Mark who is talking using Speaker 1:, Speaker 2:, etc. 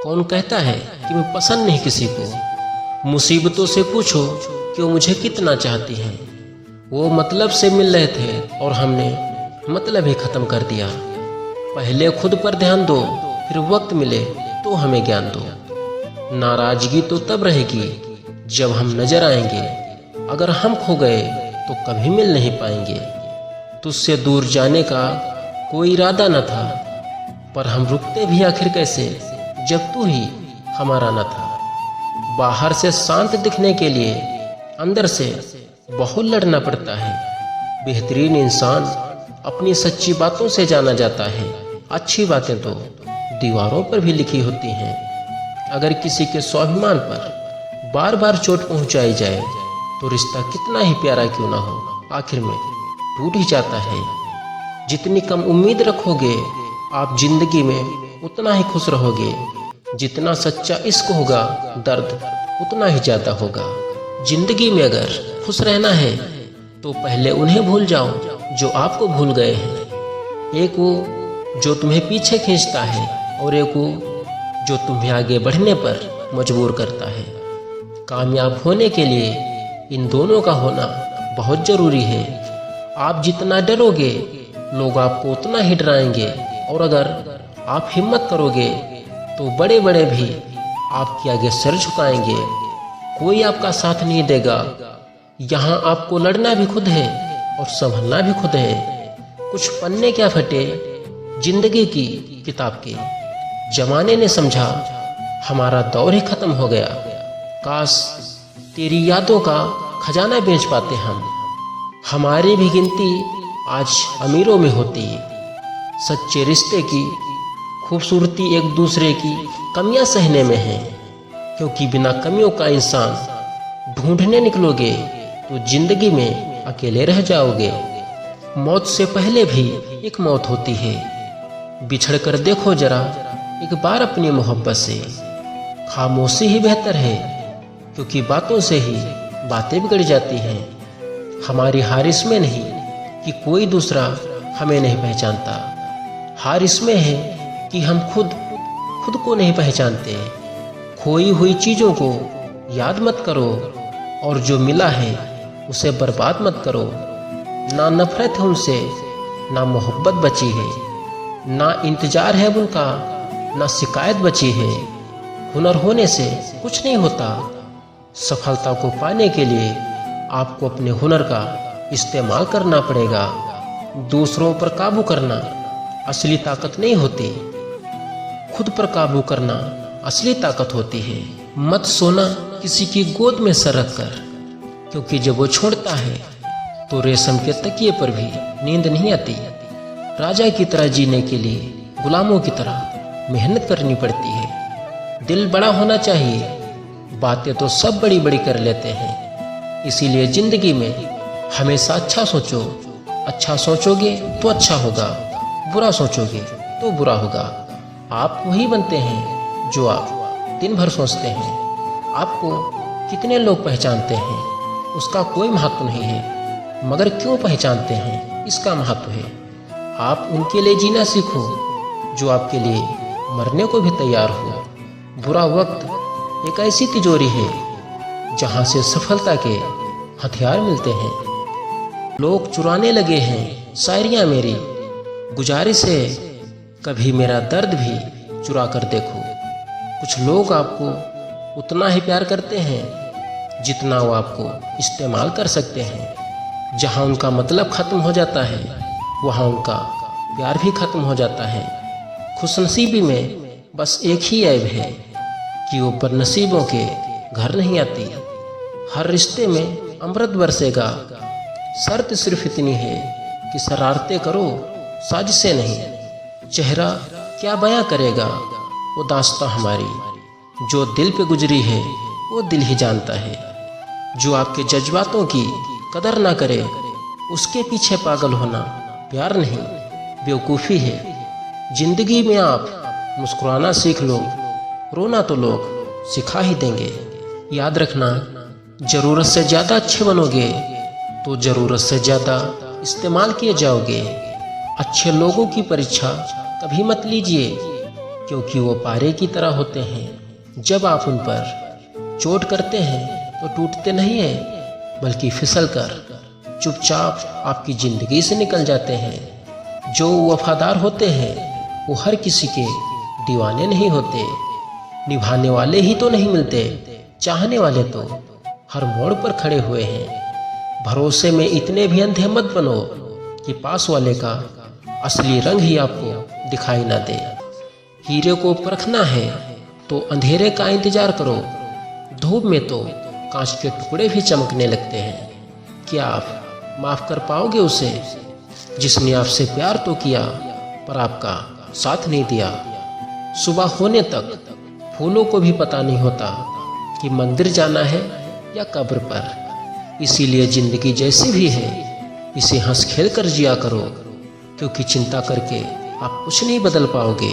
Speaker 1: कौन कहता है कि मैं पसंद नहीं किसी को। मुसीबतों से पूछो कि वो मुझे कितना चाहती हैं। वो मतलब से मिल रहे थे और हमने मतलब ही ख़त्म कर दिया। पहले खुद पर ध्यान दो, फिर वक्त मिले तो हमें ज्ञान दो। नाराज़गी तो तब रहेगी जब हम नजर आएंगे। अगर हम खो गए तो कभी मिल नहीं पाएंगे। तुझसे दूर जाने का कोई इरादा न था, पर हम रुकते भी आखिर कैसे जब तू ही हमारा न था। बाहर से शांत दिखने के लिए अंदर से बहुत लड़ना पड़ता है। बेहतरीन इंसान अपनी सच्ची बातों से जाना जाता है। अच्छी बातें तो दीवारों पर भी लिखी होती हैं। अगर किसी के स्वाभिमान पर बार बार चोट पहुंचाई जाए तो रिश्ता कितना ही प्यारा क्यों ना हो, आखिर में टूट ही जाता है। जितनी कम उम्मीद रखोगे आप जिंदगी में उतना ही खुश रहोगे। जितना सच्चा इश्क होगा दर्द उतना ही ज़्यादा होगा। जिंदगी में अगर खुश रहना है तो पहले उन्हें भूल जाओ जो आपको भूल गए हैं। एक वो जो तुम्हें पीछे खींचता है और एक वो जो तुम्हें आगे बढ़ने पर मजबूर करता है। कामयाब होने के लिए इन दोनों का होना बहुत ज़रूरी है। आप जितना डरोगे लोग आपको उतना ही डराएंगे, और अगर आप हिम्मत करोगे तो बड़े बड़े भी आपके आगे सर झुकाएंगे। कोई आपका साथ नहीं देगा। यहाँ आपको लड़ना भी खुद है और संभलना भी खुद है। कुछ पन्ने क्या फटे जिंदगी की किताब के। जमाने ने समझा हमारा दौर ही खत्म हो गया। काश तेरी यादों का खजाना बेच पाते हम। हमारी भी गिनती आज अमीरों में होती। सच्चे रिश्ते की खूबसूरती एक दूसरे की कमियां सहने में है, क्योंकि बिना कमियों का इंसान ढूंढने निकलोगे तो जिंदगी में अकेले रह जाओगे। मौत से पहले भी एक मौत होती है। बिछड़ कर देखो जरा एक बार अपनी मोहब्बत से। खामोशी ही बेहतर है, क्योंकि बातों से ही बातें बिगड़ जाती हैं। हमारी हार इसमें नहीं कि कोई दूसरा हमें नहीं पहचानता। हार इसमें है कि हम खुद को नहीं पहचानते। खोई हुई चीज़ों को याद मत करो, और जो मिला है उसे बर्बाद मत करो। ना नफरत है उनसे, ना मोहब्बत बची है, ना इंतजार है उनका, ना शिकायत बची है। हुनर होने से कुछ नहीं होता। सफलता को पाने के लिए आपको अपने हुनर का इस्तेमाल करना पड़ेगा। दूसरों पर काबू करना असली ताकत नहीं होती, खुद पर काबू करना असली ताकत होती है। मत सोना किसी की गोद में सर रख कर, क्योंकि जब वो छोड़ता है तो रेशम के तकिए पर भी नींद नहीं आती। राजा की तरह जीने के लिए गुलामों की तरह मेहनत करनी पड़ती है। दिल बड़ा होना चाहिए। बातें तो सब बड़ी बड़ी कर लेते हैं। इसीलिए जिंदगी में हमेशा अच्छा सोचो। अच्छा सोचोगे तो अच्छा होगा, बुरा सोचोगे तो बुरा होगा। आप वही बनते हैं जो आप दिन भर सोचते हैं। आपको कितने लोग पहचानते हैं उसका कोई महत्व नहीं है, मगर क्यों पहचानते हैं इसका महत्व है। आप उनके लिए जीना सीखो जो आपके लिए मरने को भी तैयार हो। बुरा वक्त एक ऐसी तिजोरी है जहाँ से सफलता के हथियार मिलते हैं। लोग चुराने लगे हैं शायरियाँ मेरी। गुजारिश है कभी मेरा दर्द भी चुरा कर देखो। कुछ लोग आपको उतना ही प्यार करते हैं जितना वो आपको इस्तेमाल कर सकते हैं। जहाँ उनका मतलब ख़त्म हो जाता है वहाँ उनका प्यार भी ख़त्म हो जाता है। खुशनसीबी में बस एक ही ऐब है कि वो बदनसीबों के घर नहीं आती। हर रिश्ते में अमृत बरसेगा, शर्त सिर्फ इतनी है कि शरारतें करो, साजिशें नहीं। चेहरा क्या बयां करेगा वो दास्तां हमारी, जो दिल पे गुजरी है वो दिल ही जानता है। जो आपके जज्बातों की कदर ना करे उसके पीछे पागल होना प्यार नहीं, बेवकूफ़ी है। जिंदगी में आप मुस्कुराना सीख लो, रोना तो लोग सिखा ही देंगे। याद रखना, ज़रूरत से ज़्यादा अच्छे बनोगे तो ज़रूरत से ज़्यादा इस्तेमाल किए जाओगे। अच्छे लोगों की परीक्षा कभी मत लीजिए, क्योंकि वो पारे की तरह होते हैं। जब आप उन पर चोट करते हैं तो टूटते नहीं हैं, बल्कि फिसल कर चुपचाप आपकी ज़िंदगी से निकल जाते हैं। जो वफादार होते हैं वो हर किसी के दीवाने नहीं होते। निभाने वाले ही तो नहीं मिलते, चाहने वाले तो हर मोड़ पर खड़े हुए हैं। भरोसे में इतने भी अंधे मत बनो कि पास वाले का असली रंग ही आपको दिखाई ना दे। हीरे को परखना है तो अंधेरे का इंतजार करो। धूप में तो कांच के टुकड़े भी चमकने लगते हैं। क्या आप माफ़ कर पाओगे उसे जिसने आपसे प्यार तो किया पर आपका साथ नहीं दिया? सुबह होने तक फूलों को भी पता नहीं होता कि मंदिर जाना है या कब्र पर। इसीलिए ज़िंदगी जैसी भी है इसे हंस खेल कर जिया करो, क्योंकि चिंता करके आप कुछ नहीं बदल पाओगे।